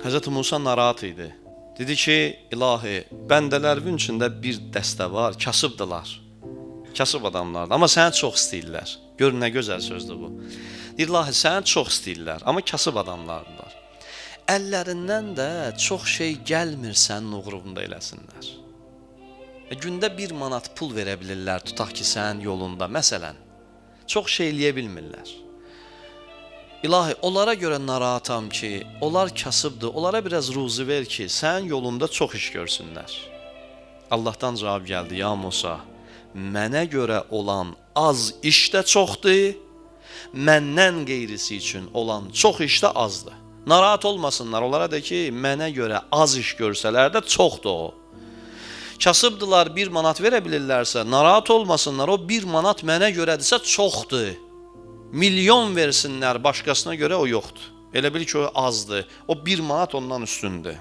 Hz. Musa narahat idi. Dedi ki, ilahi, bəndələrimin içində bir dəstə var, kasıbdılar. Kasıb adamlardır, amma səni çox istəyirlər. Gör nə gözəl sözdür bu. Deyir, ilahi, səni çox istəyirlər, amma kasıb adamlardılar. Əllərindən də çox şey gəlmir sənin uğrunda eləsinlər. Gündə 1 manat pul verə bilirlər, tutaq ki, sənin yolunda, məsələn. Çox şey eləyə bilmirlər. İlahi, onlara görə narahatam ki, onlar kasıbdır, onlara biraz ruzi ver ki, sənin yolunda çox iş görsünlər. Allahdan cavab gəldi, ya Musa, mənə görə olan az iş də çoxdur, məndən qeyrisi üçün olan çox iş də azdır. Narahat olmasınlar, onlara de ki, mənə görə az iş görsələr də çoxdur o. Kasıbdılar, 1 manat verə bilirlərsə, narahat olmasınlar, o 1 manat mənə görədirsə çoxdur. Milyon versinlər, başqasına görə o yoxdur. Elə bil ki, o azdır. O 1 manat ondan üstündür.